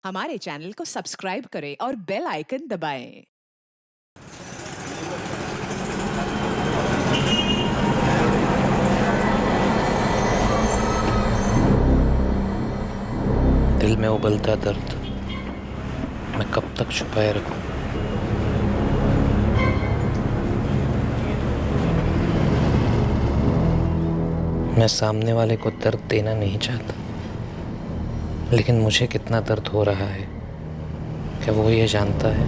हमारे चैनल को सब्सक्राइब करें और बेल आइकन दबाएं। दिल में उबलता दर्द मैं कब तक छुपाए रखूं। मैं सामने वाले को दर्द देना नहीं चाहता, लेकिन मुझे कितना दर्द हो रहा है क्या वो ये जानता है?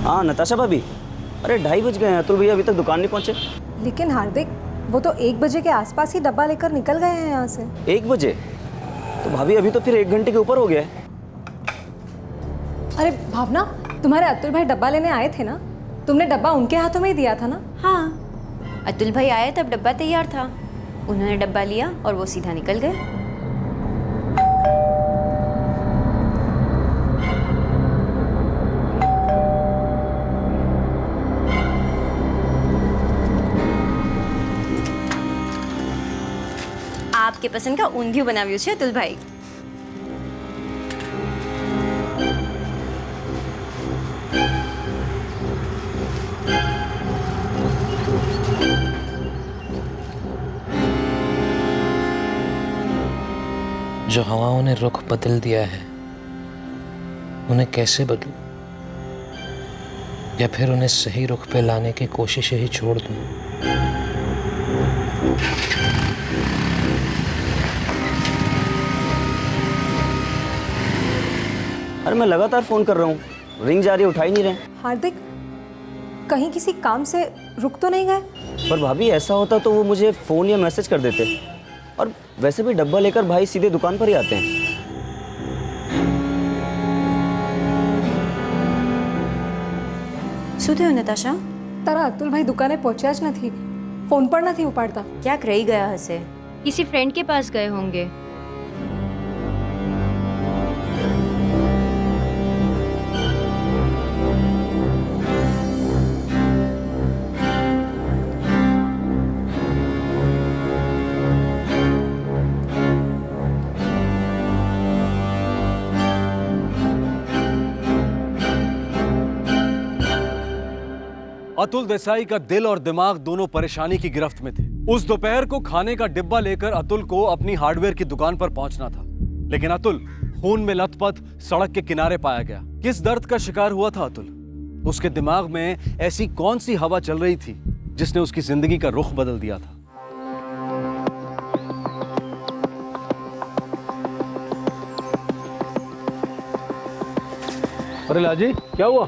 हाँ नताशा भाभी, अरे 2:30 बज गए हैं, अतुल भैया अभी तक दुकान नहीं पहुंचे। लेकिन हार्दिक, वो तो 1 बजे के आसपास ही डब्बा लेकर निकल गए हैं यहाँ से। 1 बजे? तो भाभी अभी तो फिर 1 घंटे के ऊपर हो गया है। अरे भावना, तुम्हारे अतुल भाई डब्बा लेने आए थे ना? तुमने डब्बा उनके हाथों में ही दिया था ना? हाँ, अतुल भाई आए तब डब्बा तैयार था। उन्होंने डब्बा लिया और वो सीधा निकल गए। आपके पसंद का ऊंधिયું बनाव्યું છે અતુલ ભાઈ। जो हवाओं ने रुख बदल दिया है उन्हें कैसे बदलूं, या फिर उन्हें सही रुख पे लाने की कोशिश ही छोड़ दूं? अरे मैं लगातार फोन कर रहा हूँ, रिंग जा रही है, उठा ही नहीं रहे। हार्दिक, कहीं किसी काम से रुक तो नहीं गए? पर भाभी ऐसा होता तो वो मुझे फोन या मैसेज कर देते, और वैसे भी डब्बा लेकर भाई सीधे दुकान पर ही आते हैं। શું થયું નતાશા? તારા અતુલ ભાઈ દુકાને પહોંચ્યા જ નથી, ફોન પણ નથી ઉપાડતા। ક્યાંક રહી ગયા હશે, किसी फ्रेंड के पास गए होंगे। अतुल देसाई का दिल और दिमाग दोनों परेशानी की गिरफ्त में थे। उस दोपहर को खाने का डिब्बा लेकर अतुल को अपनी हार्डवेयर की दुकान पर पहुंचना था, लेकिन अतुल खून में लथपथ सड़क के किनारे पाया गया। किस दर्द का शिकार हुआ था अतुल? उसके दिमाग में ऐसी कौन सी हवा चल रही थी जिसने उसकी जिंदगी का रुख बदल दिया था? अरे लाजी, क्या हुआ?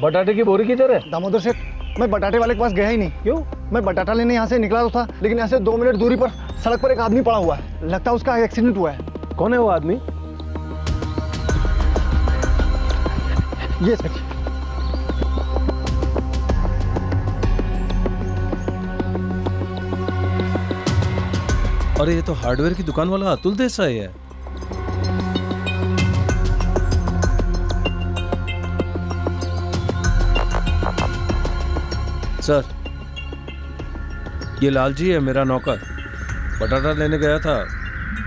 बटाटे की बोरी किधर है? दामोदर सेठ, मैं बटाटे वाले के पास गया ही नहीं। क्यों? मैं बटाटा लेने यहाँ से निकला तो था, लेकिन यहाँ से 2 मिनट दूरी पर सड़क पर एक आदमी पड़ा हुआ है। लगता है उसका एक्सीडेंट हुआ है। कौन है वो आदमी? ये सेठ। अरे ये तो हार्डवेयर की दुकान वाला अतुल देसाई है। सर, ये लालजी है, मेरा नौकर। बटाटा लेने गया था,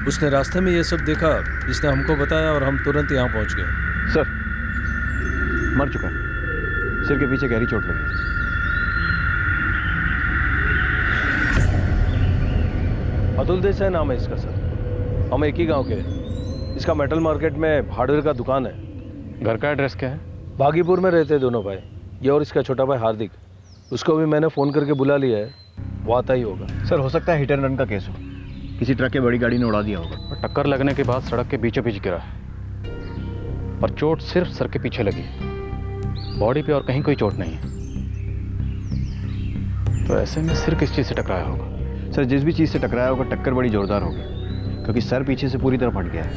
उसने रास्ते में ये सब देखा, इसने हमको बताया और हम तुरंत यहाँ पहुँच गए। सर, मर चुका है, सिर के पीछे गहरी चोट लगी। अतुल देसाई नाम है इसका सर। हम एक ही गांव के हैं। इसका मेटल मार्केट में हार्डवेयर का दुकान है। घर का एड्रेस क्या है? बागीपुर में रहते हैं दोनों भाई, ये और इसका छोटा भाई हार्दिक। उसको भी मैंने फ़ोन करके बुला लिया है, वो आता ही होगा। सर, हो सकता है हिट एंड रन का केस हो, किसी ट्रक के बड़ी गाड़ी ने उड़ा दिया होगा। टक्कर लगने के बाद सड़क के बीचों बीच गिरा है, पर चोट सिर्फ सर के पीछे लगी है, बॉडी पे और कहीं कोई चोट नहीं है। तो ऐसे में सिर किस चीज़ से टकराया होगा? सर, जिस भी चीज़ से टकराया होगा टक्कर बड़ी जोरदार होगी, क्योंकि सर पीछे से पूरी तरह फट गया है।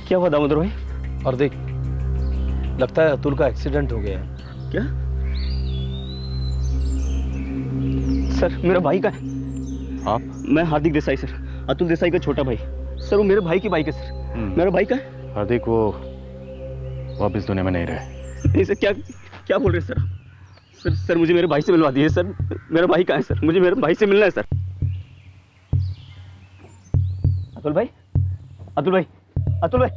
क्या हुआ दामोदर भाई? और देख, लगता है अतुल का एक्सीडेंट हो गया है। क्या? सर मेरा भाई का है। आप? मैं हार्दिक देसाई सर, अतुल देसाई का छोटा भाई। सर वो मेरे भाई की बाइक है सर। मेरा भाई का है। हार्दिक वो अब इस दुनिया में नहीं रहे। नहीं सर, क्या क्या बोल रहे हैं सर आप? सर मुझे मेरे भाई से मिलवा दिए सर। मेरा भाई कहाँ है सर? मुझे मेरे भाई से मिलना है सर। अतुल भाई, अतुल भाई, अतुल भाई,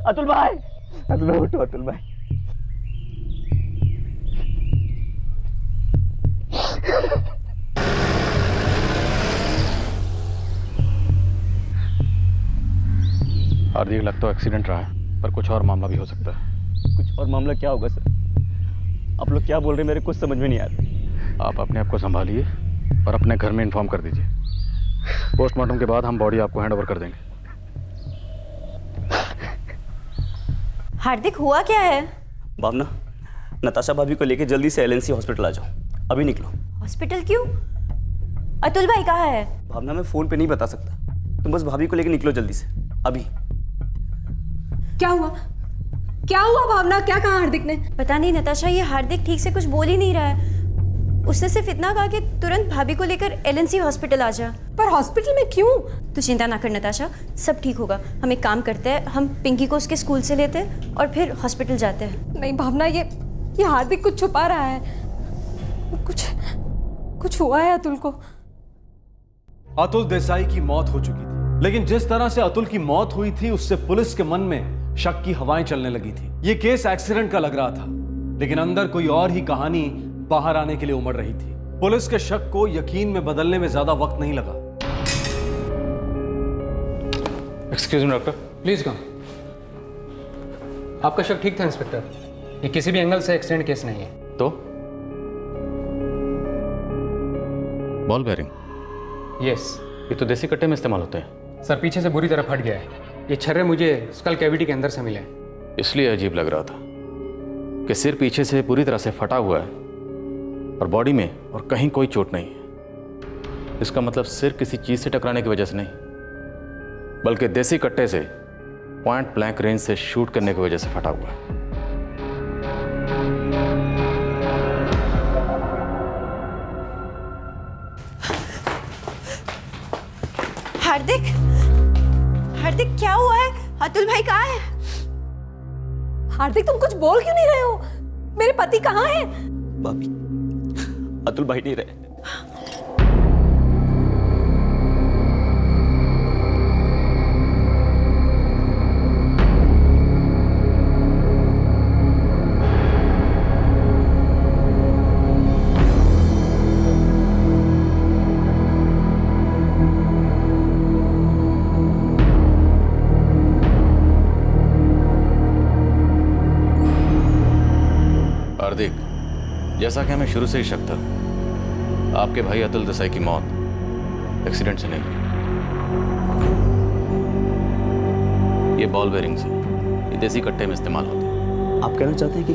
अतुल भाई, अतुल भाई उठो, अतुल भाई। हार्दिक लगता तो एक्सीडेंट रहा है, पर कुछ और मामला भी हो सकता है। कुछ और मामला क्या होगा सर? आप लोग क्या बोल रहे हैं, मेरे कुछ समझ में नहीं आ रहा। आप अपने आप को संभालिए और अपने घर में इन्फॉर्म कर दीजिए। पोस्टमार्टम के बाद हम बॉडी आपको हैंड ओवर कर देंगे। हार्दिक हुआ क्या है? भावना, नताशा भाभी को लेके जल्दी से एलएनसी हॉस्पिटल आ जाओ। अभी निकलो। हॉस्पिटल क्यों? अतुल भाई कहाँ है? भावना मैं फोन पे नहीं बता सकता, तुम बस भाभी को लेके निकलो जल्दी से अभी। क्या हुआ? क्या हुआ भावना? क्या कहा हार्दिक ने? पता नहीं नताशा, ये हार्दिक ठीक से कुछ बोल ही नहीं रहा है। उसने सिर्फ इतना कहा कि तुरंत भाभी को लेकर एलएनसी हॉस्पिटल आ जा। पर हॉस्पिटल में क्यों? तू चिंता ना कर नताशा, सब ठीक होगा। हम एक काम करते हैं, हम पिंकी को उसके स्कूल से लेते हैं और फिर हॉस्पिटल जाते हैं। नहीं भावना, ये हार्दिक कुछ छुपा रहा है। कुछ हुआ है अतुल को। अतुल देसाई की मौत हो चुकी थी, लेकिन जिस तरह से अतुल की मौत हुई थी उससे पुलिस के मन में शक की हवाएं चलने लगी थी। ये केस एक्सीडेंट का लग रहा था, लेकिन अंदर कोई और ही कहानी बाहर आने के लिए उमड़ रही थी। पुलिस के शक को यकीन में बदलने में ज्यादा वक्त नहीं लगा। Excuse me doctor, please come. आपका शक ठीक था इंस्पेक्टर, ये किसी भी एंगल से एक्सीडेंट केस नहीं है। तो बॉल बेयरिंग? यस ये तो देसी कट्टे में इस्तेमाल होते हैं। सर, पीछे से बुरी तरह फट गया है। ये छर्रे मुझे स्कल कैविटी के अंदर से मिले। इसलिए अजीब लग रहा था कि सिर पीछे से पूरी तरह से फटा हुआ है और बॉडी में और कहीं कोई चोट नहीं है। इसका मतलब सिर किसी चीज से टकराने की वजह से नहीं, बल्कि देसी कट्टे से पॉइंट ब्लैंक रेंज से शूट करने की वजह से फटा हुआ है। हार्दिक, हार्दिक क्या हुआ है? अतुल भाई कहाँ है? हार्दिक तुम कुछ बोल क्यों नहीं रहे हो? मेरे पति कहाँ हैं? भाभी, अतुल भाई नहीं रहे। हार्दिक, जैसा कि हमें शुरू से ही शक था, आपके भाई अतुल देसाई की मौत एक्सीडेंट से नहीं हुई। ये बॉल बेयरिंग्स हैं, ये देसी कट्टे में इस्तेमाल होते हैं। आप कहना चाहते हैं कि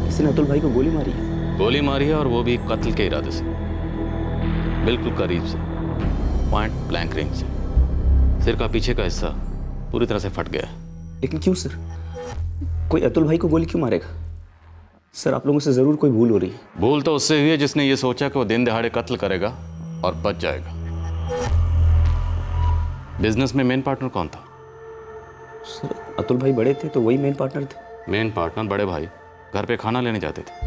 किसी ने अतुल भाई को गोली मारी है? गोली मारी है, और वो भी कत्ल के इरादे से, बिल्कुल करीब से, पॉइंट ब्लैंक रेंज से। सिर का पीछे का हिस्सा पूरी तरह से फट गया है। लेकिन क्यों सर? कोई अतुल भाई को गोली क्यों मारेगा? सर आप लोगों से जरूर कोई भूल हो रही है। भूल तो उससे हुई है जिसने ये सोचा कि वो दिन दहाड़े कत्ल करेगा और बच जाएगा। बिजनेस में मेन पार्टनर कौन था? सर अतुल भाई बड़े थे तो वही मेन पार्टनर थे। मेन पार्टनर बड़े भाई घर पे खाना लेने जाते थे,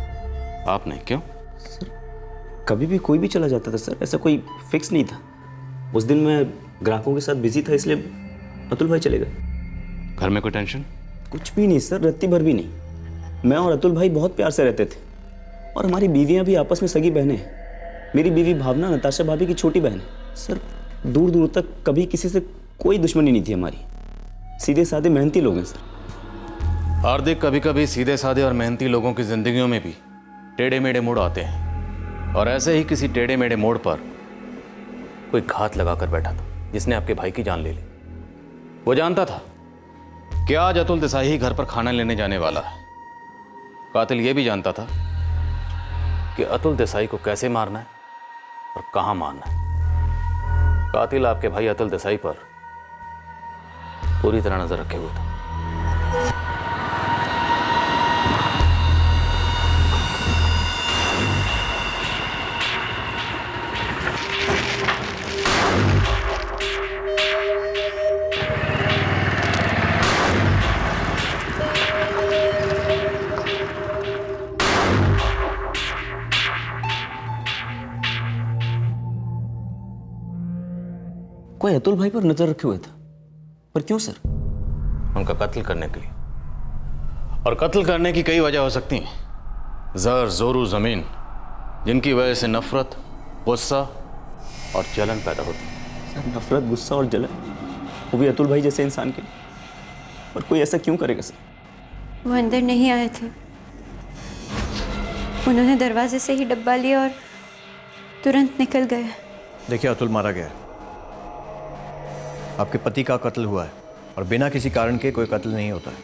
आप नहीं, क्यों? सर कभी भी कोई भी चला जाता था सर, ऐसा कोई फिक्स नहीं था। उस दिन मैं ग्राहकों के साथ बिजी था, इसलिए अतुल भाई चले गए। घर में कोई टेंशन? कुछ भी नहीं सर, रत्ती भर भी नहीं। मैं और अतुल भाई बहुत प्यार से रहते थे, और हमारी बीवियां भी आपस में सगी बहनें हैं। मेरी बीवी भावना नताशा भाभी की छोटी बहन है। सर दूर दूर तक कभी किसी से कोई दुश्मनी नहीं थी हमारी। सीधे साधे मेहनती लोग हैं सर। हार्दिक, कभी कभी सीधे साधे और मेहनती लोगों की जिंदगियों में भी टेढ़े मेढ़े मोड़ आते हैं, और ऐसे ही किसी टेढ़े मेढ़े मोड़ पर कोई घात लगाकर बैठा था जिसने आपके भाई की जान ले ली। वो जानता था कि आज अतुल देसाई ही घर पर खाना लेने जाने वाला है। कातिल ये भी जानता था कि अतुल देसाई को कैसे मारना है और कहां मारना है। कातिल आपके भाई अतुल देसाई पर पूरी तरह नजर रखे हुए था। अतुल भाई पर नजर रखे हुए था, पर क्यों सर? उनका कत्ल करने के लिए। और कत्ल करने की कई वजह हो सकती हैं। जर, जोरू, जमीन, जिनकी वजह से नफरत, गुस्सा और जलन पैदा होती है। सर नफरत, गुस्सा और जलन, वो भी अतुल भाई जैसे इंसान के लिए। पर कोई ऐसा क्यों करेगा सर? वो अंदर नहीं आए थे, उन्होंने दरवाजे से ही डब्बा लिया और तुरंत निकल गए। देखिए, अतुल मारा गया है, आपके पति का कत्ल हुआ है और बिना किसी कारण के कोई कत्ल नहीं होता है।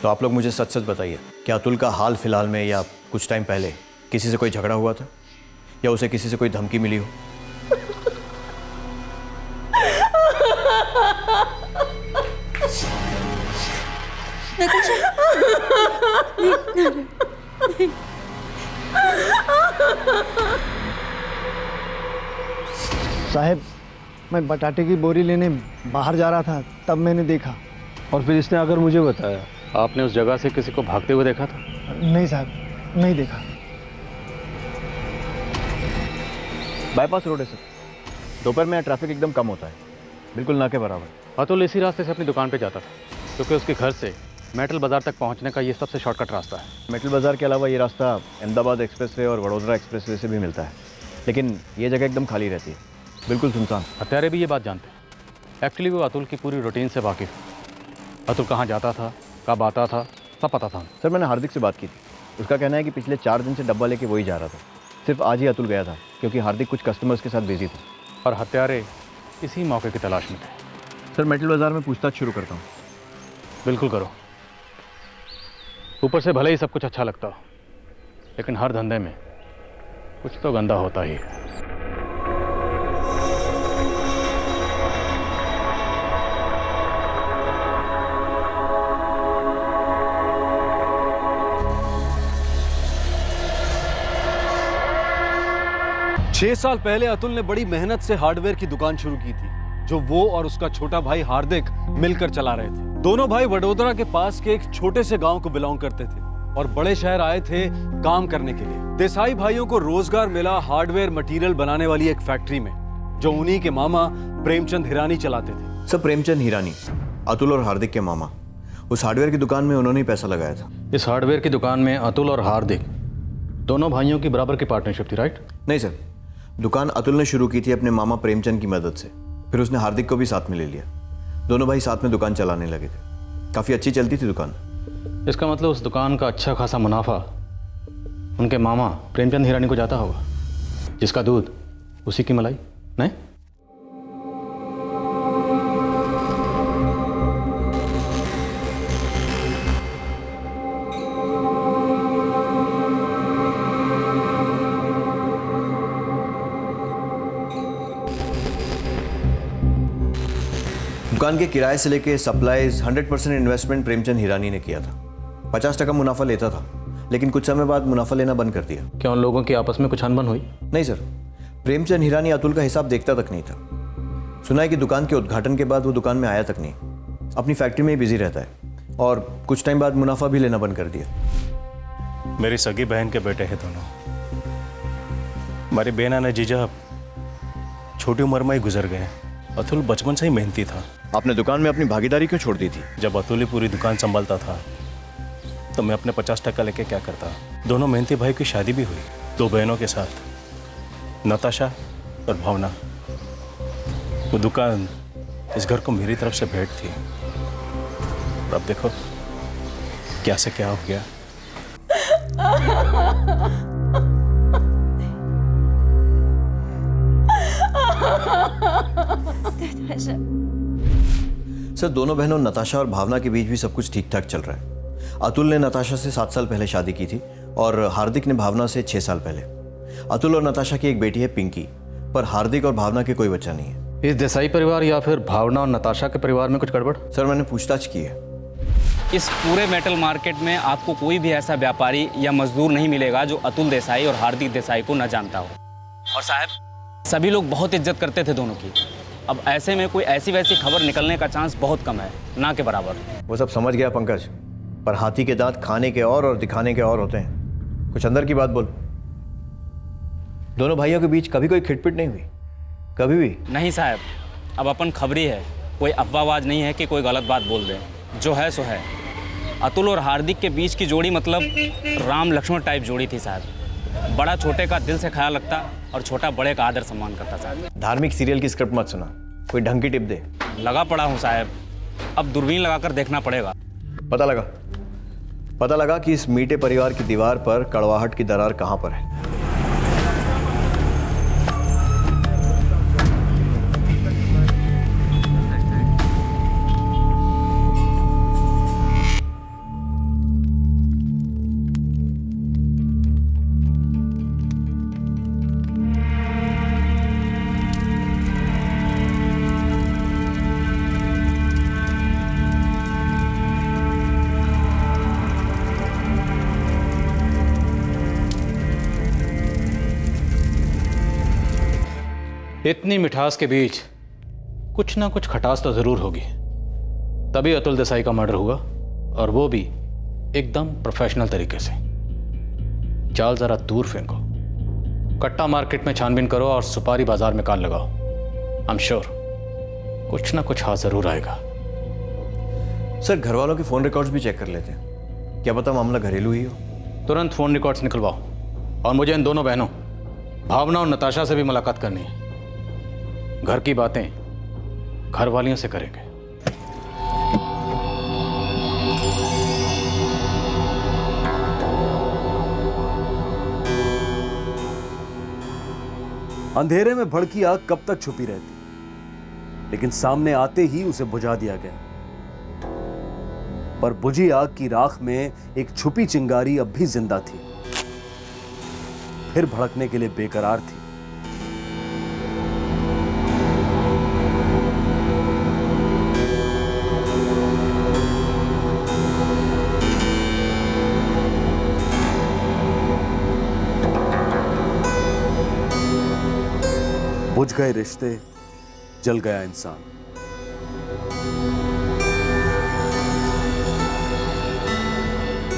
तो आप लोग मुझे सच सच बताइए, क्या अतुल का हाल फिलहाल में या कुछ टाइम पहले किसी से कोई झगड़ा हुआ था या उसे किसी से कोई धमकी मिली हो? साहब, मैं बटाटे की बोरी लेने बाहर जा रहा था, तब मैंने देखा। और फिर इसने अगर मुझे बताया, आपने उस जगह से किसी को भागते हुए देखा था? नहीं साहब, नहीं देखा। बाईपास रोड है सर, दोपहर में यहाँ ट्रैफिक एकदम कम होता है, बिल्कुल ना के बराबर। अतुल इसी रास्ते से अपनी दुकान पे जाता था, क्योंकि उसके घर से मेटल बाजार तक पहुंचने का ये सबसे शॉर्टकट रास्ता है। मेटल बाजार के अलावा ये रास्ता अहमदाबाद एक्सप्रेसवे और वडोदरा एक्सप्रेसवे से भी मिलता है, लेकिन ये जगह एकदम खाली रहती है, बिल्कुल सुनसान। हत्यारे भी ये बात जानते हैं। एक्चुअली वो अतुल की पूरी रूटीन से वाकिफ। अतुल कहाँ जाता था, कब आता था, सब पता था। सर मैंने हार्दिक से बात की थी, उसका कहना है कि पिछले 4 दिन से डब्बा लेके वही जा रहा था। सिर्फ आज ही अतुल गया था, क्योंकि हार्दिक कुछ कस्टमर्स के साथ बिजी था। और हत्यारे इसी मौके की तलाश में थे। सर मेटल बाजार में पूछताछ शुरू करता हूँ। बिल्कुल करो। ऊपर से भले ही सब कुछ अच्छा लगता हो, लेकिन हर धंधे में कुछ तो गंदा होता ही है। छह साल पहले अतुल ने बड़ी मेहनत से हार्डवेयर की दुकान शुरू की थी, जो वो और उसका छोटा भाई हार्दिक मिलकर चला रहे थे। दोनों भाई वडोदरा के पास के एक छोटे से गांव को बिलोंग करते थे और बड़े शहर आए थे काम करने के लिए। देसाई भाइयों को रोजगार मिला हार्डवेयर मटेरियल बनाने वाली एक फैक्ट्री में, जो उन्हीं के मामा प्रेमचंद हिरानी चलाते थे। सर प्रेमचंद हिरानी, अतुल और हार्दिक के मामा। उस हार्डवेयर की दुकान में उन्होंने ही पैसा लगाया था। इस हार्डवेयर की दुकान में अतुल और हार्दिक दोनों भाइयों की बराबर की पार्टनरशिप थी, राइट? नहीं सर, दुकान अतुल ने शुरू की थी अपने मामा प्रेमचंद की मदद से, फिर उसने हार्दिक को भी साथ में ले लिया। दोनों भाई साथ में दुकान चलाने लगे थे। काफ़ी अच्छी चलती थी दुकान। इसका मतलब उस दुकान का अच्छा खासा मुनाफा उनके मामा प्रेमचंद हिरानी को जाता होगा, जिसका दूध उसी की मलाई, नहीं? दुकान के किराए से लेके सप्लाईज 100% इन्वेस्टमेंट प्रेमचंद हिरानी ने किया था। 50% मुनाफा लेता था, लेकिन कुछ समय बाद मुनाफा लेना बंद कर दिया। क्या उन लोगों की आपस में कुछ अनबन हुई? नहीं सर, प्रेमचंद हिरानी अतुल का हिसाब देखता तक नहीं था। सुना है कि दुकान के उद्घाटन के बाद वो दुकान में आया तक नहीं, अपनी फैक्ट्री में ही बिजी रहता है और कुछ टाइम बाद मुनाफा भी लेना बंद कर दिया। मेरी सगी बहन के बेटे हैं दोनों। हमारी बेना ने जीजा छोटी उम्र में ही गुजर गए। अतुल बचपन से ही मेहनती था। आपने दुकान में अपनी भागीदारी क्यों छोड़ दी थी? जब अतुल ही पूरी दुकान संभालता था तो मैं अपने 50% लेके क्या करता। दोनों मेहनती भाई की शादी भी हुई, 2 बहनों के साथ, नताशा और भावना। वो दुकान इस घर को मेरी तरफ से भेंट थी। और अब देखो क्या से क्या हो गया। सर दोनों बहनों नताशा और भावना के बीच भी सब कुछ ठीक ठाक चल रहा है। अतुल ने नताशा से 7 साल पहले शादी की थी और हार्दिक ने भावना से 6 साल पहले। अतुल और नताशा की एक बेटी है पिंकी, पर हार्दिक और भावना के कोई बच्चा नहीं है। इस देसाई परिवार या फिर भावना और नताशा के परिवार में कुछ गड़बड़? सर मैंने पूछताछ की है। इस पूरे मेटल मार्केट में आपको कोई भी ऐसा व्यापारी या मजदूर नहीं मिलेगा जो अतुल देसाई और हार्दिक देसाई को न जानता हो। और साहब, सभी लोग बहुत इज्जत करते थे दोनों की। अब ऐसे में कोई ऐसी वैसी खबर निकलने का चांस बहुत कम है, ना के बराबर। वो सब समझ गया पंकज, पर हाथी के दांत खाने के और दिखाने के और होते हैं। कुछ अंदर की बात बोल। दोनों भाइयों के बीच कभी कोई खिटपिट नहीं हुई? कभी भी नहीं साहब, अब अपन खबरी है, कोई अफवाहबाज नहीं है कि कोई गलत बात बोल दे। जो है सो है। अतुल और हार्दिक के बीच की जोड़ी मतलब राम लक्ष्मण टाइप जोड़ी थी साहब। बड़ा छोटे का दिल से ख्याल रखता और छोटा बड़े का आदर सम्मान करता साहब। धार्मिक सीरियल की स्क्रिप्ट मत सुना, कोई ढंग की टिप दे। लगा पड़ा हूँ साहब, अब दूरबीन लगाकर देखना पड़ेगा। पता लगा कि इस मीठे परिवार की दीवार पर कड़वाहट की दरार कहां पर है। इतनी मिठास के बीच कुछ ना कुछ खटास तो जरूर होगी, तभी अतुल देसाई का मर्डर हुआ, और वो भी एकदम प्रोफेशनल तरीके से। चाल जरा दूर फेंको, कट्टा मार्केट में छानबीन करो और सुपारी बाजार में कान लगाओ। आई एम श्योर कुछ ना कुछ हाथ जरूर आएगा। सर, घर वालों के फोन रिकॉर्ड्स भी चेक कर लेते हैं, क्या पता मामला घरेलू ही हो। तुरंत फोन रिकॉर्ड्स निकलवाओ, और मुझे इन दोनों बहनों भावना और नताशा से भी मुलाकात करनी है। घर की बातें घर वालियों से करेंगे। अंधेरे में भड़की आग कब तक छुपी रहती, लेकिन सामने आते ही उसे बुझा दिया गया। पर बुझी आग की राख में एक छुपी चिंगारी अब भी जिंदा थी, फिर भड़कने के लिए बेकरार थी। बुझ गए रिश्ते, जल गया इंसान।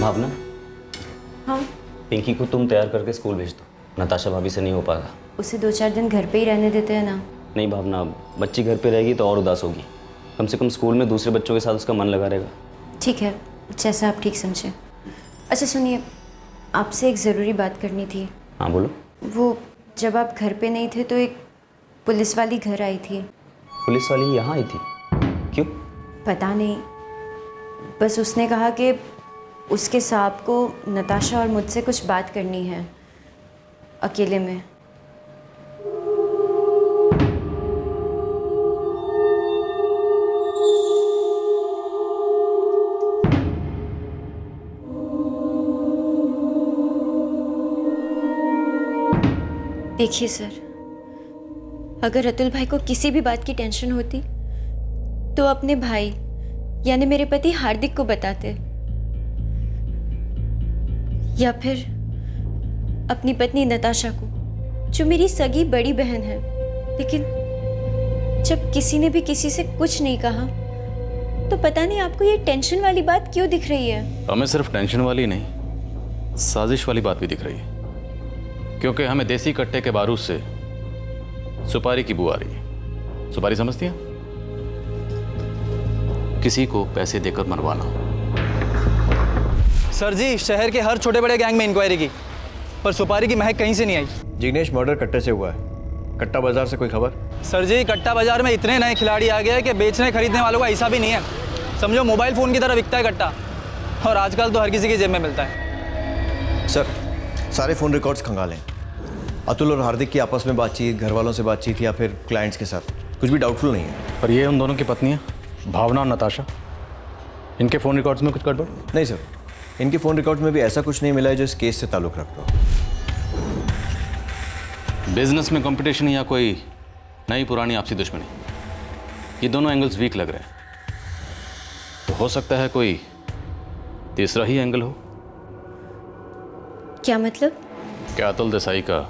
भावना, हाँ, पिंकी को तुम तैयार करके स्कूल भेज दो, नताशा भाभी से नहीं हो पाएगा। उसे 2-4 दिन घर पे ही रहने देते हैं ना। नहीं भावना, बच्ची घर पे रहेगी तो और उदास होगी, कम से कम स्कूल में दूसरे बच्चों के साथ उसका मन लगा रहेगा। ठीक है, जैसा आप ठीक समझे। अच्छा सुनिए, आपसे एक ज़रूरी बात करनी थी। हाँ बोलो। वो जब आप घर पे नहीं थे तो एक पुलिस वाली घर आई थी। पुलिस वाली यहाँ आई थी? क्यों? पता नहीं, बस उसने कहा कि उसके साहब को नताशा और मुझसे कुछ बात करनी है अकेले में। देखिए सर, अगर अतुल भाई को किसी भी बात की टेंशन होती तो अपने भाई यानी मेरे पति हार्दिक को बताते, या फिर अपनी पत्नी नताशा को, जो मेरी सगी बड़ी बहन है। लेकिन जब किसी ने भी किसी से कुछ नहीं कहा तो पता नहीं आपको ये टेंशन वाली बात क्यों दिख रही है। हमें सिर्फ टेंशन वाली नहीं, साजिश वाली बात भी दिख रही है, क्योंकि हमें देसी कट्टे के बारूद से सुपारी की बू आ रही है। सुपारी समझती है? किसी को पैसे देकर मरवाना। सर जी, शहर के हर छोटे बड़े गैंग में इंक्वायरी की, पर सुपारी की महक कहीं से नहीं आई। जिग्नेश, मर्डर कट्टे से हुआ है। कट्टा बाजार से कोई खबर? सर जी, कट्टा बाजार में इतने नए खिलाड़ी आ गए हैं कि बेचने खरीदने वालों का हिसाब ही नहीं है। समझो मोबाइल फ़ोन की तरह बिकता है कट्टा, और आजकल तो हर किसी की जेब में मिलता है। सर, सारे फ़ोन रिकॉर्ड्स खंगालें। अतुल और हार्दिक की आपस में बातचीत, घर वालों से बातचीत या फिर क्लाइंट्स के साथ, कुछ भी डाउटफुल नहीं है। पर ये उन दोनों की पत्नियां, भावना और नताशा, इनके फ़ोन रिकॉर्ड्स में कुछ गड़बड़? नहीं सर, इनके फ़ोन रिकॉर्ड्स में भी ऐसा कुछ नहीं मिला है जो इस केस से ताल्लुक़ रखता हो। बिजनेस में कंपटीशन या कोई नई पुरानी आपसी दुश्मनी, ये दोनों एंगल्स वीक लग रहे हैं। तो हो सकता है कोई तीसरा ही एंगल हो। क्या मतलब? क्या अतुल देसाई का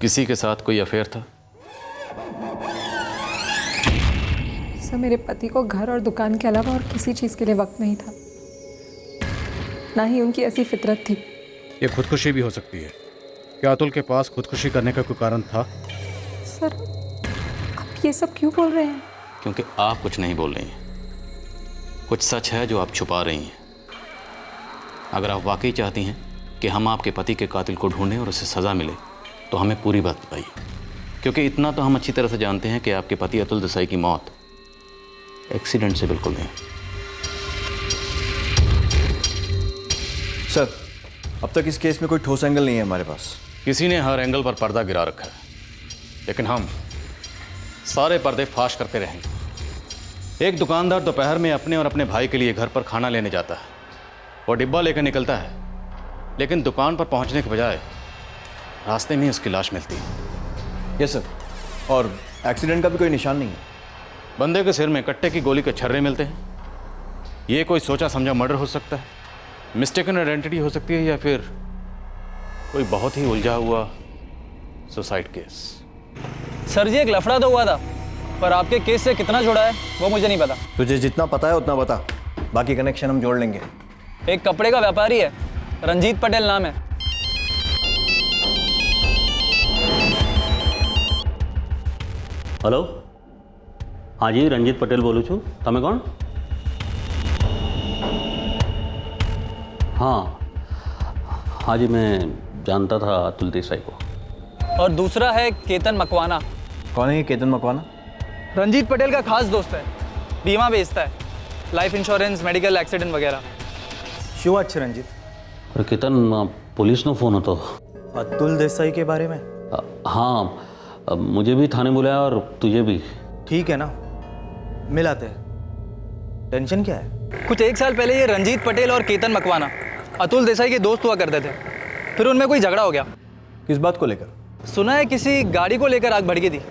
किसी के साथ कोई अफेयर था? सर, मेरे पति को घर और दुकान के अलावा और किसी चीज़ के लिए वक्त नहीं था, ना ही उनकी ऐसी फितरत थी। ये खुदकुशी भी हो सकती है। क्या अतुल के पास खुदकुशी करने का कोई कारण था? सर, आप ये सब क्यों बोल रहे हैं? क्योंकि आप कुछ नहीं बोल रही हैं, कुछ सच है जो आप छुपा रही हैं। अगर आप वाकई चाहती हैं कि हम आपके पति के कातिल को ढूंढें और उसे सज़ा मिले तो हमें पूरी बात बताइए, क्योंकि इतना तो हम अच्छी तरह से जानते हैं कि आपके पति अतुल देसाई की मौत एक्सीडेंट से बिल्कुल नहीं। सर, अब तक इस केस में कोई ठोस एंगल नहीं है हमारे पास। किसी ने हर एंगल पर पर्दा गिरा रखा है, लेकिन हम सारे पर्दे फाश करते रहेंगे। एक दुकानदार दोपहर में अपने और अपने भाई के लिए घर पर खाना लेने जाता है, वो डिब्बा लेकर निकलता है, लेकिन दुकान पर पहुंचने के बजाय रास्ते में ही उसकी लाश मिलती है। यस सर, और एक्सीडेंट का भी कोई निशान नहीं है। बंदे के सिर में कट्टे की गोली के छर्रे मिलते हैं। ये कोई सोचा समझा मर्डर हो सकता है, मिस्टेकन आइडेंटिटी हो सकती है, या फिर कोई बहुत ही उलझा हुआ सुसाइड केस। सर जी, एक लफड़ा तो हुआ था, पर आपके केस से कितना जुड़ा है वो मुझे नहीं पता। तुझे जितना पता है उतना बता, बाकी कनेक्शन हम जोड़ लेंगे। एक कपड़े का व्यापारी है, रंजीत पटेल नाम है। हेलो, हाँ जी, रंजीत पटेल बोलूँ छू। तमें कौन? हाँ जी, मैं जानता था अतुल देसाई को। और दूसरा है केतन मकवाना। कौन है ये केतन मकवाना? रंजीत पटेल का खास दोस्त है, बीमा बेचता है, लाइफ इंश्योरेंस, मेडिकल एक्सीडेंट वगैरह। शिव अच्छे रंजीत। अरे केतन, पुलिस नो फोन हो तो अतुल देसाई के बारे में? हाँ, मुझे भी थाने बुलाया और तुझे भी। ठीक है ना, मिलाते हैं। टेंशन क्या है? कुछ 1 साल पहले ये रंजीत पटेल और केतन मकवाना अतुल देसाई के दोस्त हुआ करते थे, फिर उनमें कोई झगड़ा हो गया। किस बात को लेकर? सुना है किसी गाड़ी को लेकर आग भड़की थी।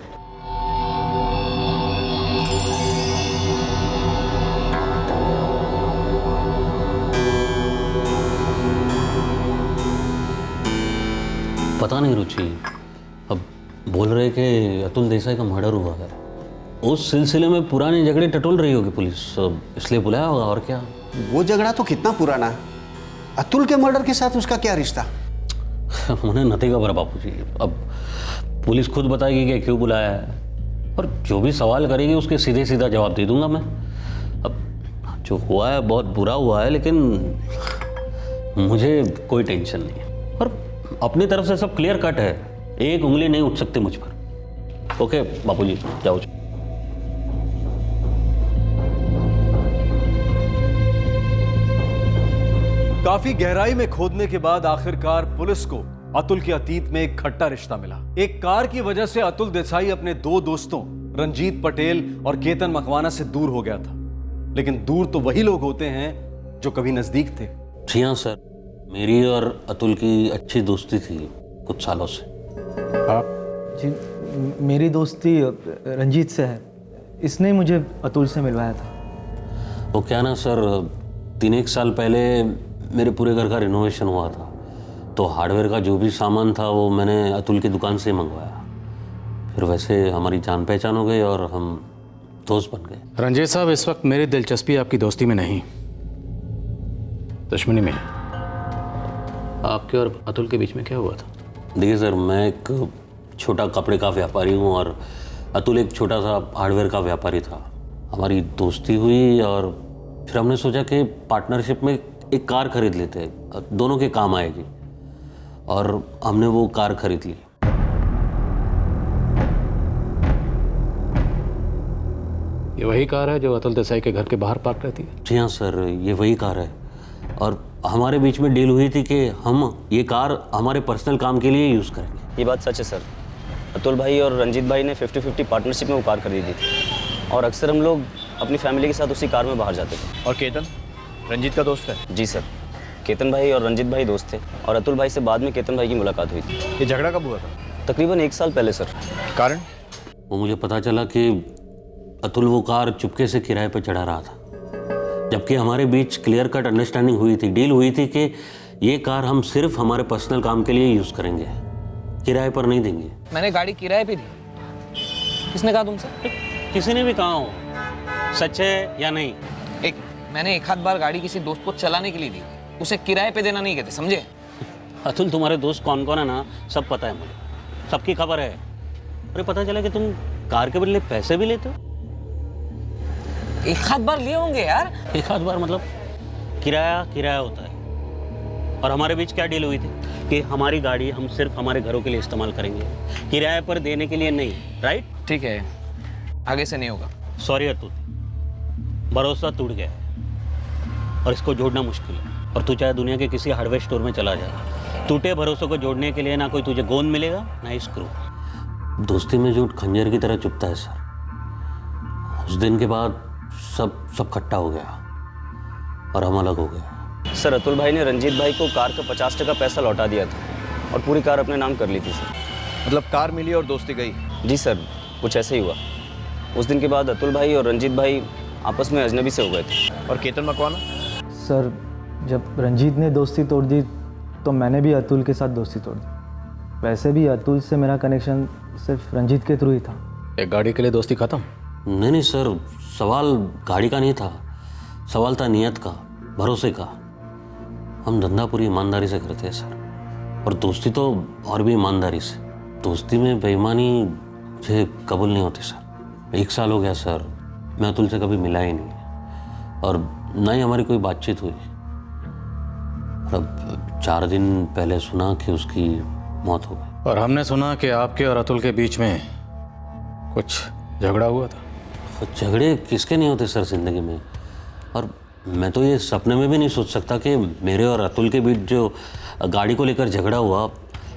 पता नहीं रुचि, अब बोल रहे कि अतुल देसाई का मर्डर हुआ है। उस सिलसिले में पुराने झगड़े टटोल रही होगी पुलिस, इसलिए बुलाया होगा। और क्या? वो झगड़ा तो कितना पुराना है, अतुल के मर्डर के साथ उसका क्या रिश्ता? उन्हें नहीं खबर बापूजी। अब पुलिस खुद बताएगी कि क्यों बुलाया है, और जो भी सवाल करेगी उसके सीधे सीधा जवाब दे दूंगा मैं। अब जो हुआ है बहुत बुरा हुआ है, लेकिन मुझे कोई टेंशन नहीं है, और अपनी तरफ से सब क्लियर कट है। एक उंगली नहीं उठ सकती मुझ पर। ओके बापूजी, जाओ। काफी गहराई में खोदने के बाद आखिरकार पुलिस को अतुल के अतीत में एक खट्टा रिश्ता मिला। एक कार की वजह से अतुल देसाई अपने 2 दोस्तों रंजीत पटेल और केतन मकवाना से दूर हो गया था, लेकिन दूर तो वही लोग होते हैं जो कभी नजदीक थे। जी हाँ सर, मेरी और अतुल की अच्छी दोस्ती थी कुछ सालों से। आप? जी, मेरी दोस्ती रंजीत से है, इसने मुझे अतुल से मिलवाया था। वो क्या ना सर, 3-1 साल पहले मेरे पूरे घर का रिनोवेशन हुआ था, तो हार्डवेयर का जो भी सामान था वो मैंने अतुल की दुकान से मंगवाया। फिर वैसे हमारी जान पहचान हो गई और हम दोस्त बन गए। रंजीत साहब, इस वक्त मेरी दिलचस्पी आपकी दोस्ती में नहीं, दुश्मनी में है। आपके और अतुल के बीच में क्या हुआ था? देखिए सर, मैं एक छोटा कपड़े का व्यापारी हूँ और अतुल एक छोटा सा हार्डवेयर का व्यापारी था। हमारी दोस्ती हुई और फिर हमने सोचा कि पार्टनरशिप में एक कार खरीद लेते हैं, दोनों के काम आएगी, और हमने वो कार खरीद ली। ये वही कार है जो अतुल देसाई के घर के बाहर पार्क रहती है? जी हाँ सर, ये वही कार है, और हमारे बीच में डील हुई थी कि हम ये कार हमारे पर्सनल काम के लिए यूज़ करेंगे। ये बात सच है सर, अतुल भाई और रंजीत भाई ने 50-50 पार्टनरशिप में वो कार खरीदी थी, और अक्सर हम लोग अपनी फैमिली के साथ उसी कार में बाहर जाते थे। और केतन रंजीत का दोस्त है? जी सर, केतन भाई और रंजीत भाई दोस्त थे, और अतुल भाई से बाद में केतन भाई की मुलाकात हुई थी। ये झगड़ा कब हुआ था? तकरीबन 1 साल पहले सर। कारण? वो मुझे पता चला कि अतुल वो कार चुपके से किराए पर चढ़ा रहा था, जबकि हमारे बीच क्लियर कट अंडरस्टैंडिंग हुई थी, डील हुई थी कि ये कार हम सिर्फ हमारे पर्सनल काम के लिए यूज़ करेंगे, किराए पर नहीं देंगे। मैंने गाड़ी किराए पे दी। किसने कहा तुमसे? किसी ने भी कहा हो, सच है या नहीं? मैंने एक आध बार गाड़ी किसी दोस्त को चलाने के लिए दी, उसे किराए पे देना नहीं कहते, समझे? अतुल, तुम्हारे दोस्त कौन कौन है ना सब पता है मुझे, सबकी खबर है। अरे पता चला कि तुम कार के बदले पैसे भी लेते हो? एक आध बार लिए होंगे यार। एक आध बार मतलब किराया किराया होता है। और हमारे बीच क्या डील हुई थी कि हमारी गाड़ी हम सिर्फ हमारे घरों के लिए इस्तेमाल करेंगे, किराए पर देने के लिए नहीं, राइट? ठीक है, आगे से नहीं होगा। सॉरी अतुल, भरोसा टूट गया है और इसको जोड़ना मुश्किल है। और तू चाहे दुनिया के किसी हार्डवेयर स्टोर में चला जाए, टूटे भरोसों को जोड़ने के लिए ना कोई तुझे गोंद मिलेगा ना ही स्क्रू। दोस्ती में झूठ खंजर की तरह चुभता है सर। उस दिन के बाद सब खट्टा हो गया और हम अलग हो गए। सर अतुल भाई ने रंजीत भाई को कार का 50% पैसा लौटा दिया था और पूरी कार अपने नाम कर ली थी सर। मतलब कार मिली और दोस्ती गई? जी सर, कुछ ऐसे ही हुआ। उस दिन के बाद अतुल भाई और रंजीत भाई आपस में अजनबी से हो गए थे। और केतन मकवाना? सर जब रंजीत ने दोस्ती तोड़ दी तो मैंने भी अतुल के साथ दोस्ती तोड़ दी। वैसे भी अतुल से मेरा कनेक्शन सिर्फ रंजीत के थ्रू ही था। एक गाड़ी के लिए दोस्ती खत्म? नहीं सर, सवाल गाड़ी का नहीं था, सवाल था नियत का, भरोसे का। हम धंधा पूरी ईमानदारी से करते हैं सर, और दोस्ती तो और भी ईमानदारी से। दोस्ती में बेईमानी मुझे कबूल नहीं होती सर। 1 साल हो गया सर, मैं अतुल से कभी मिला ही नहीं और ना ही हमारी कोई बातचीत हुई। अब 4 दिन पहले सुना कि उसकी मौत हो गई। और हमने सुना कि आपके और अतुल के बीच में कुछ झगड़ा हुआ था। झगड़े किसके नहीं होते सर जिंदगी में। और मैं तो ये सपने में भी नहीं सोच सकता कि मेरे और अतुल के बीच जो गाड़ी को लेकर झगड़ा हुआ,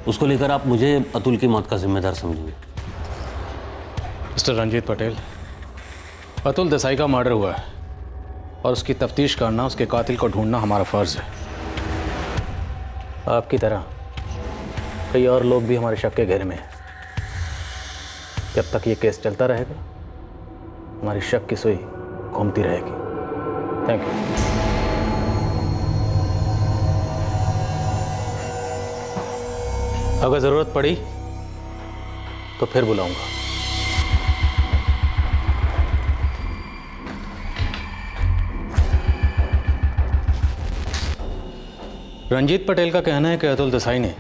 उसको लेकर आप मुझे अतुल की मौत का जिम्मेदार समझेंगे। मिस्टर रंजीत पटेल, अतुल देसाई का मर्डर हुआ है और उसकी तफ्तीश करना, उसके कातिल को ढूंढना हमारा फ़र्ज़ है। आपकी तरह कई और लोग भी हमारे शक के घेरे में हैं। जब तक ये केस चलता रहेगा, हमारी शक की सुई घूमती रहेगी। Thank you. अगर ज़रूरत पड़ी तो फिर बुलाऊंगा। रंजीत पटेल का कहना है कि अतुल देसाई ने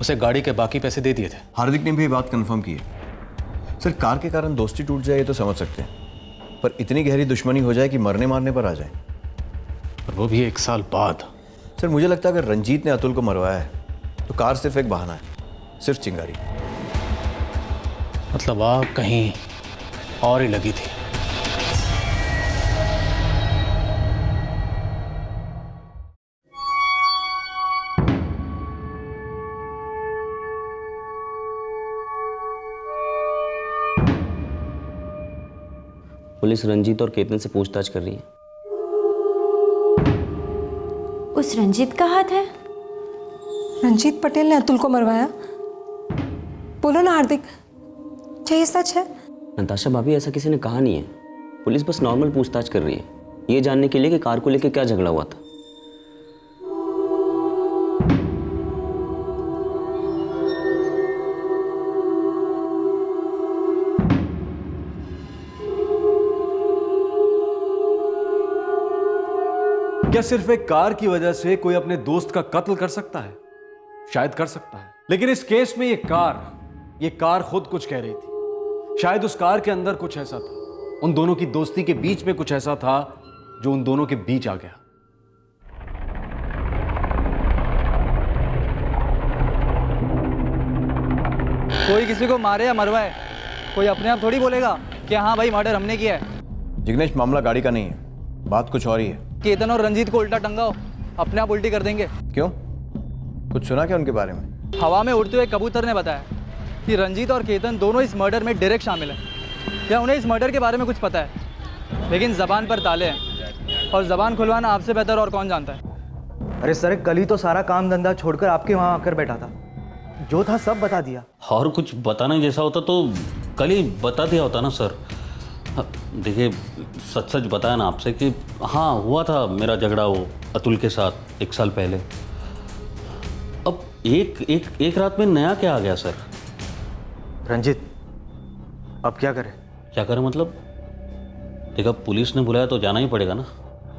उसे गाड़ी के बाकी पैसे दे दिए थे। हार्दिक ने भी ये बात कंफर्म की है। सर कार के कारण दोस्ती टूट जाए ये तो समझ सकते हैं, पर इतनी गहरी दुश्मनी हो जाए कि मरने मारने पर आ जाए, और वो भी 1 साल बाद। सर मुझे लगता है अगर रंजीत ने अतुल को मरवाया है तो कार सिर्फ एक बहाना है, सिर्फ चिंगारी। मतलब आग कहीं और ही लगी थी। पुलिस रंजीत और केतन से पूछताछ कर रही है। उस रंजीत का हाथ है? रंजीत पटेल ने अतुल को मरवाया? बोलो ना हार्दिक, क्या ये सच है? नताशा भाभी, ऐसा किसी ने कहा नहीं है। पुलिस बस नॉर्मल पूछताछ कर रही है, ये जानने के लिए कि कार को लेकर क्या झगड़ा हुआ था। क्या सिर्फ एक कार की वजह से कोई अपने दोस्त का कत्ल कर सकता है? शायद कर सकता है, लेकिन इस केस में ये कार खुद कुछ कह रही थी। शायद उस कार के अंदर कुछ ऐसा था, उन दोनों की दोस्ती के बीच में कुछ ऐसा था जो उन दोनों के बीच आ गया। कोई किसी को मारे या मरवाए, कोई अपने आप थोड़ी बोलेगा कि हाँ भाई मर्डर हमने किया है। जिग्नेश, मामला गाड़ी का नहीं है, बात कुछ और ही है। केतन और रंजीत को उल्टा टंगाओ, अपने आप उल्टी कर देंगे। क्यों, कुछ सुना क्या उनके बारे में? हवा में उड़ते हुए कबूतर ने बताया कि रंजीत और केतन दोनों इस मर्डर में डायरेक्ट शामिल हैं, या उन्हें इस मर्डर के बारे में कुछ पता है, लेकिन जबान पर ताले हैं और जबान खुलवाना आपसे बेहतर और कौन जानता है। अरे सर, कल ही तो सारा काम धंधा छोड़कर आपके वहाँ आकर बैठा था, जो था सब बता दिया। और कुछ बताने जैसा होता तो कल ही बता दिया होता ना सर। देखिए, सच सच बताया ना आपसे कि हाँ हुआ था मेरा झगड़ा वो अतुल के साथ 1 साल पहले। अब एक रात में नया क्या आ गया सर? रंजीत, अब क्या करें? क्या करें मतलब? देखा, पुलिस ने बुलाया तो जाना ही पड़ेगा ना।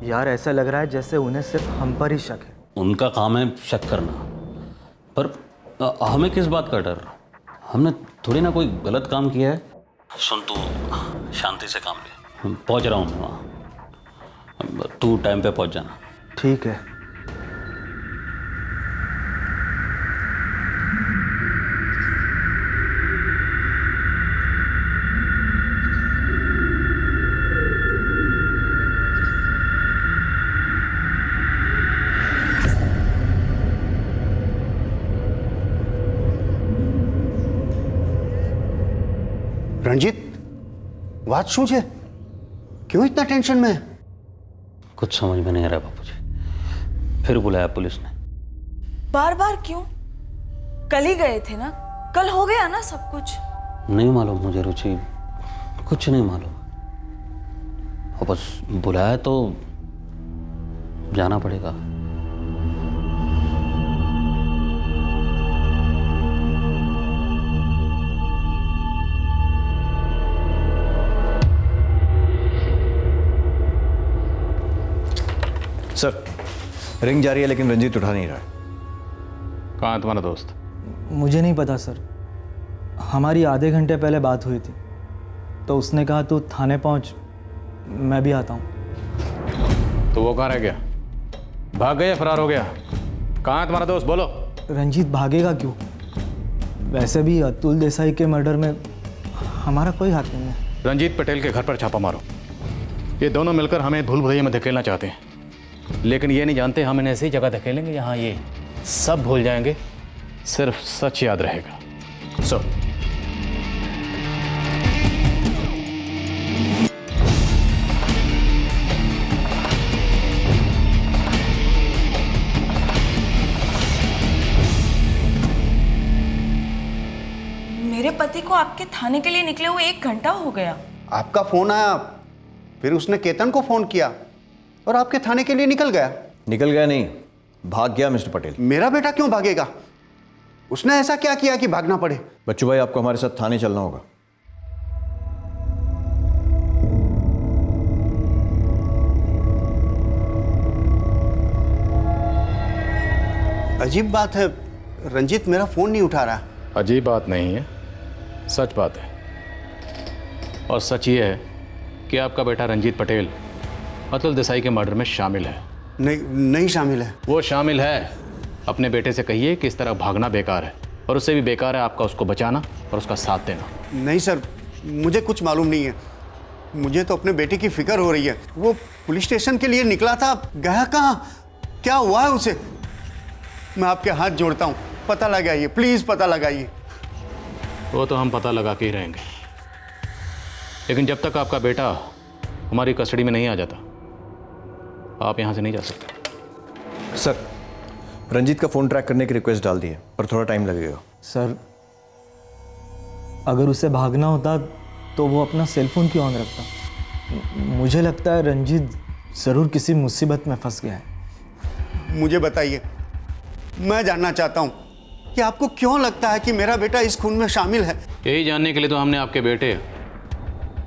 यार ऐसा लग रहा है जैसे उन्हें सिर्फ हम पर ही शक है। उनका काम है शक करना, पर हमें किस बात का डर? हमने थोड़ी ना कोई गलत काम किया है। सुन, तू शांति से काम ले। पहुंच रहा हूँ मैं वहाँ, तू टाइम पे पहुंच जाना। ठीक है। रंजीत, बात શું છે? क्यों इतना टेंशन में है? कुछ समझ में नहीं आ रहा बापूजी, फिर बुलाया पुलिस ने। बार बार क्यों? कल ही गए थे ना, कल हो गया ना सब कुछ। नहीं मालूम मुझे रुचि, कुछ नहीं मालूम। और बस बुलाया तो जाना पड़ेगा। सर, रिंग जा रही है लेकिन रंजीत उठा नहीं रहा है। कहाँ है तुम्हारा दोस्त? मुझे नहीं पता सर, हमारी आधे घंटे पहले बात हुई थी तो उसने कहा तू थाने पहुंच, मैं भी आता हूं। तो वो कहाँ रह गया? भाग गया, फरार हो गया? कहाँ है तुम्हारा दोस्त, बोलो। रंजीत भागेगा क्यों? वैसे भी अतुल देसाई के मर्डर में हमारा कोई हाथ नहीं है। रंजीत पटेल के घर पर छापा मारो। ये दोनों मिलकर हमें भूल भुलैया में धकेलना चाहते हैं, लेकिन ये नहीं जानते हम इन्हें ऐसी जगह धकेलेंगे जहाँ ये सब भूल जाएंगे, सिर्फ सच याद रहेगा। सो मेरे पति को आपके थाने के लिए निकले हुए 1 घंटा हो गया। आपका फोन आया, फिर उसने केतन को फोन किया और आपके थाने के लिए निकल गया। निकल गया नहीं, भाग गया मिस्टर पटेल। मेरा बेटा क्यों भागेगा? उसने ऐसा क्या किया कि भागना पड़े? बच्चू भाई, आपको हमारे साथ थाने चलना होगा। अजीब बात है, रंजीत मेरा फोन नहीं उठा रहा। अजीब बात नहीं है, सच बात है। और सच ये है कि आपका बेटा रंजीत पटेल अतुल देसाई के मर्डर में शामिल है। नहीं शामिल है। वो शामिल है। अपने बेटे से कहिए कि इस तरह भागना बेकार है, और उससे भी बेकार है आपका उसको बचाना और उसका साथ देना। नहीं सर, मुझे कुछ मालूम नहीं है। मुझे तो अपने बेटे की फिक्र हो रही है। वो पुलिस स्टेशन के लिए निकला था, गया कहाँ, क्या हुआ है उसे? मैं आपके हाथ जोड़ता हूँ, पता लगाइए, प्लीज पता लगाइए। वो तो हम पता लगा के ही रहेंगे, लेकिन जब तक आपका बेटा हमारी कस्टडी में नहीं आ जाता, आप यहाँ से नहीं जा सकते। सर, रंजीत का फ़ोन ट्रैक करने की रिक्वेस्ट डाल दी है, पर थोड़ा टाइम लगेगा। सर, अगर उसे भागना होता तो वो अपना सेल फोन क्यों ऑन रखता? मुझे लगता है रंजीत ज़रूर किसी मुसीबत में फंस गया है। मुझे बताइए, मैं जानना चाहता हूँ कि आपको क्यों लगता है कि मेरा बेटा इस खून में शामिल है? यही जानने के लिए तो हमने आपके बेटे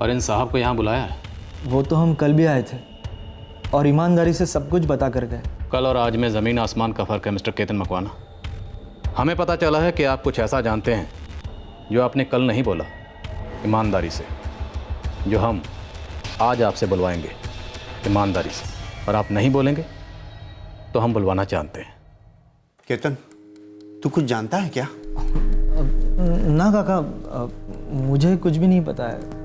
और इन साहब को यहाँ बुलाया है। वो तो हम कल भी आए थे और ईमानदारी से सब कुछ बता कर गए। कल और आज में ज़मीन आसमान का फ़र्क है मिस्टर केतन मकवाना। हमें पता चला है कि आप कुछ ऐसा जानते हैं जो आपने कल नहीं बोला, ईमानदारी से, जो हम आज आपसे बुलवाएंगे ईमानदारी से, और आप नहीं बोलेंगे तो हम बुलवाना चाहते हैं। केतन, तू कुछ जानता है क्या? ना काका, मुझे कुछ भी नहीं पता है।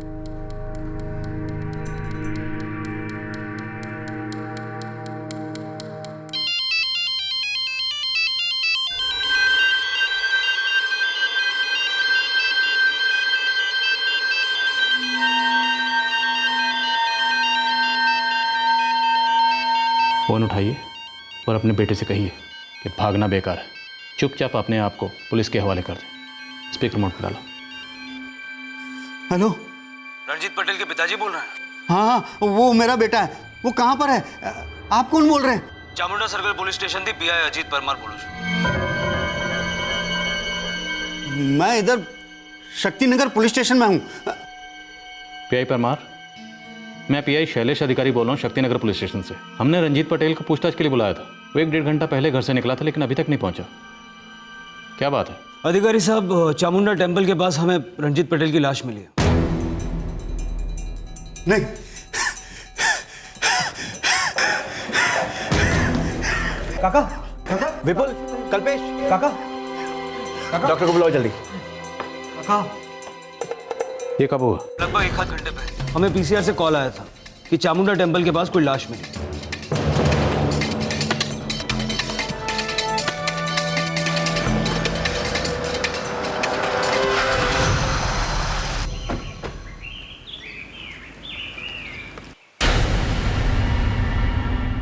फ़ोन उठाइए और अपने बेटे से कहिए कि भागना बेकार है, चुपचाप अपने आप को पुलिस के हवाले कर दें। स्पीकर मोड पर डालो। हेलो, रंजीत पटेल के पिताजी बोल रहे हैं? हाँ, वो मेरा बेटा है। वो कहाँ पर है? आप कौन बोल रहे हैं? चामुंडा सर्कल पुलिस स्टेशन थी, पीआई अजीत परमार बोलो। मैं इधर शक्तिनगर पुलिस स्टेशन में हूँ। पीआई परमार, मैं पीआई शैलेश अधिकारी बोल रहा हूँ शक्तिनगर पुलिस स्टेशन से। हमने रंजीत पटेल को पूछताछ के लिए बुलाया था। वो 1-1.5 घंटा पहले घर से निकला था, लेकिन अभी तक नहीं पहुंचा। क्या बात है? अधिकारी साहब, चामुंडा टेम्पल के पास हमें रंजीत पटेल की लाश मिली है। नहीं। काका, काका, विपुल, कल्पेश, काका, डॉक्टर को बुलाओ जल्दी। काका, ये कब हुआ? लगभग 1 आध घंटे पहले। हमें पीसीआर से कॉल आया था कि चामुंडा टेम्पल के पास कोई लाश मिली।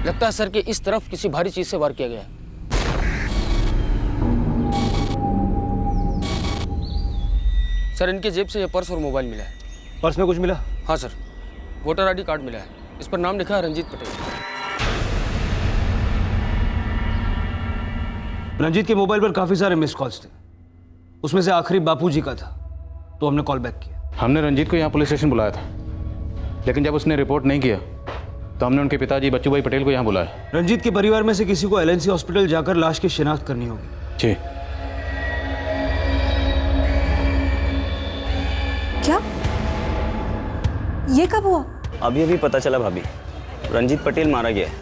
लगता है सर कि इस तरफ किसी भारी चीज से वार किया गया है। सर इनकी जेब से ये पर्स और मोबाइल मिला है। पर्स में कुछ मिला? हाँ सर, वोटर आईडी कार्ड मिला है, इस पर नाम लिखा है रंजीत पटेल। रंजीत के मोबाइल पर काफी सारे मिस कॉल्स थे, उसमें से आखिरी बापूजी का था, तो हमने कॉल बैक किया। हमने रंजीत को यहाँ पुलिस स्टेशन बुलाया था, लेकिन जब उसने रिपोर्ट नहीं किया तो हमने उनके पिताजी बच्चू भाई पटेल को यहाँ बुलाया। रंजीत के परिवार में से किसी को एलएनसी हॉस्पिटल जाकर लाश की शिनाख्त करनी होगी। जी। क्या? ये कब हुआ? अभी अभी पता चला भाभी, रंजीत पटेल मारा गया है।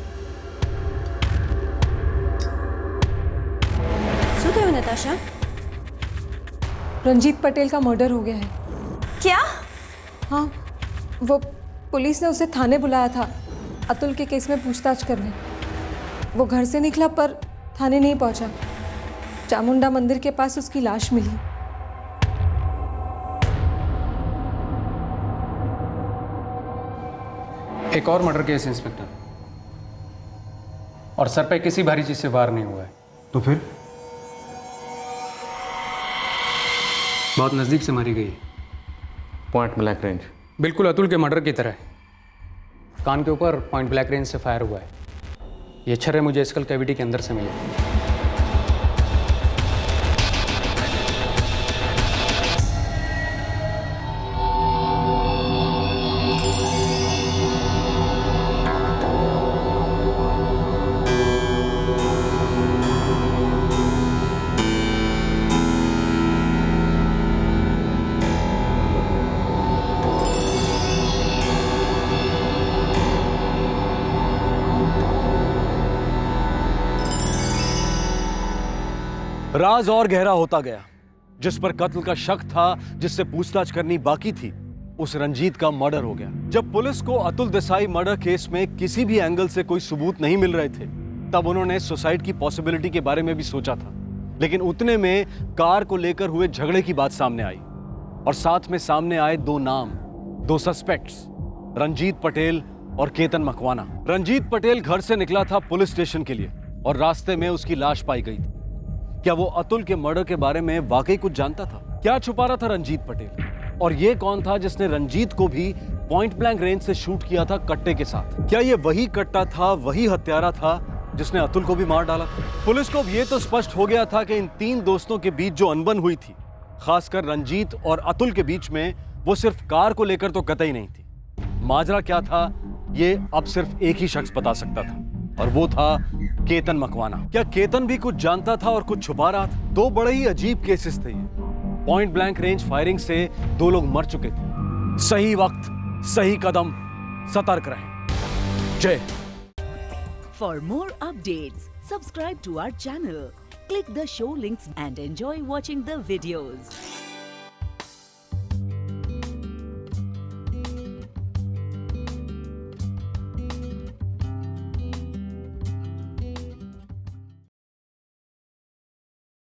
શું થયું નતાશા? रंजीत पटेल का मर्डर हो गया है। क्या? हाँ, वो पुलिस ने उसे थाने बुलाया था अतुल के केस में पूछताछ करने। वो घर से निकला पर थाने नहीं पहुंचा। चामुंडा मंदिर के पास उसकी लाश मिली। एक और मर्डर केस इंस्पेक्टर, और सर पे किसी भारी चीज से वार नहीं हुआ है। तो फिर? बहुत नजदीक से मारी गई। Point blank range. बिल्कुल अतुल के मर्डर की तरह। कान के ऊपर पॉइंट ब्लैंक रेंज से फायर हुआ है। ये छर्रे मुझे स्कल कैविटी के अंदर से मिले। राज और गहरा होता गया। जिस पर कत्ल का शक था, जिससे पूछताछ करनी बाकी थी, उस रंजीत का मर्डर हो गया। जब पुलिस को अतुल देसाई मर्डर केस में किसी भी एंगल से कोई सबूत नहीं मिल रहे थे, तब उन्होंने सुसाइड की पॉसिबिलिटी के बारे में भी सोचा था। लेकिन उतने में कार को लेकर हुए झगड़े की बात सामने आई, और साथ में सामने आए 2 नाम, 2 सस्पेक्ट्स, रंजीत पटेल और केतन मकवाना। रंजीत पटेल घर से निकला था पुलिस स्टेशन के लिए, और रास्ते में उसकी लाश पाई गई थी। क्या वो अतुल के मर्डर के बारे में वाकई कुछ जानता था? क्या छुपा रहा था रंजीत पटेल? और ये कौन था जिसने रंजीत को भी पॉइंट ब्लैंक रेंज से शूट किया था कट्टे के साथ? क्या ये वही कट्टा था, वही हत्यारा था जिसने अतुल को भी मार डाला था? पुलिस को ये तो स्पष्ट हो गया था कि इन 3 दोस्तों के बीच जो अनबन हुई थी, खासकर रंजीत और अतुल के बीच में, वो सिर्फ कार को लेकर तो कतई नहीं थी। माजरा क्या था, ये अब सिर्फ एक ही शख्स बता सकता था, और वो था केतन मकवाना। क्या केतन भी कुछ जानता था और कुछ छुपा रहा था? 2 बड़े ही अजीब केसेस थे ये। पॉइंट ब्लैंक रेंज फायरिंग से 2 लोग मर चुके थे। सही वक्त, सही कदम, सतर्क रहें। जय। For more updates, subscribe to our channel, click the show links and enjoy watching the videos.